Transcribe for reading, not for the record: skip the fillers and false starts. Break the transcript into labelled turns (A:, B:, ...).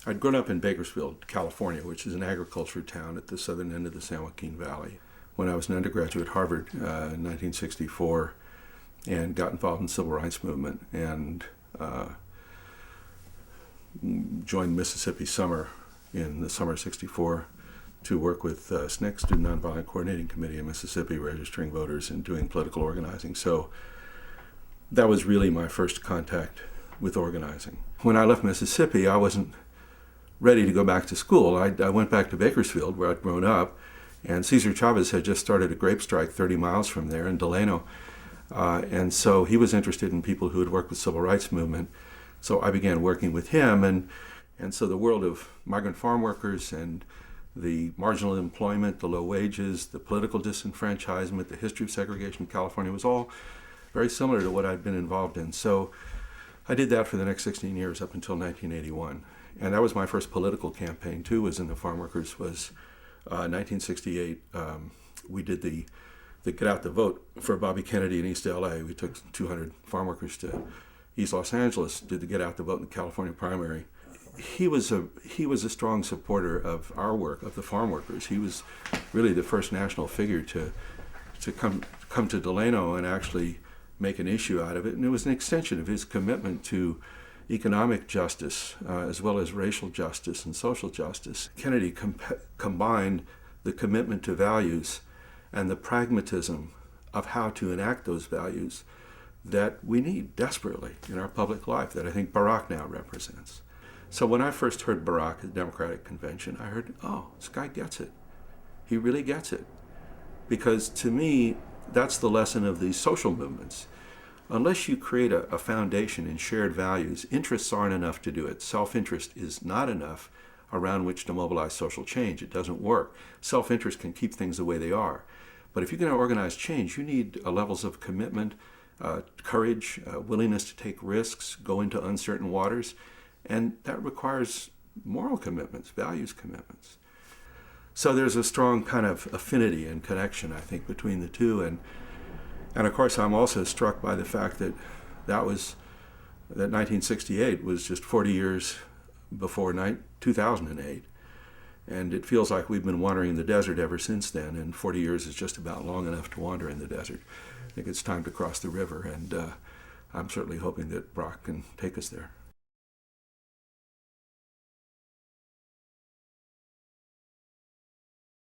A: I'd grown up in Bakersfield, California, which is an agriculture town at the southern end of the San Joaquin Valley. When I was an undergraduate at Harvard in 1964 and got involved in the civil rights movement and joined Mississippi Summer in the summer of '64 to work with SNCC, Student Nonviolent Coordinating Committee in Mississippi, registering voters and doing political organizing. So that was really my first contact with organizing. When I left Mississippi, I wasn't ready to go back to school. I went back to Bakersfield, where I'd grown up, and Cesar Chavez had just started a grape strike 30 miles from there in Delano. And so he was interested in people who had worked with the civil rights movement. So I began working with him, and so the world of migrant farm workers and the marginal employment, the low wages, the political disenfranchisement, the history of segregation in California was all very similar to what I'd been involved in. So I did that for the next 16 years up until 1981. And that was my first political campaign too, was in the farm workers, was 1968. We did the Get Out the Vote for Bobby Kennedy in East LA. We took 200 farm workers to East Los Angeles, did the Get Out the Vote in the California primary. He was a strong supporter of our work, of the farm workers. He was really the first national figure to come to Delano and actually make an issue out of it. And it was an extension of his commitment to economic justice as well as racial justice and social justice. Kennedy combined the commitment to values and the pragmatism of how to enact those values that we need desperately in our public life, that I think Barack now represents. So when I first heard Barack at the Democratic Convention, I heard, oh, this guy gets it. He really gets it. Because to me, that's the lesson of these social movements. Unless you create a foundation in shared values, interests aren't enough to do it. Self-interest is not enough around which to mobilize social change. It doesn't work. Self-interest can keep things the way they are. But if you're going to organize change, you need levels of commitment, courage, willingness to take risks, go into uncertain waters, and that requires moral commitments, values commitments. So there's a strong kind of affinity and connection, I think, between the two. And of course, I'm also struck by the fact that 1968 was just 40 years before 2008. And it feels like we've been wandering the desert ever since then, and 40 years is just about long enough to wander in the desert. I think it's time to cross the river, and I'm certainly hoping that Brock can take us there.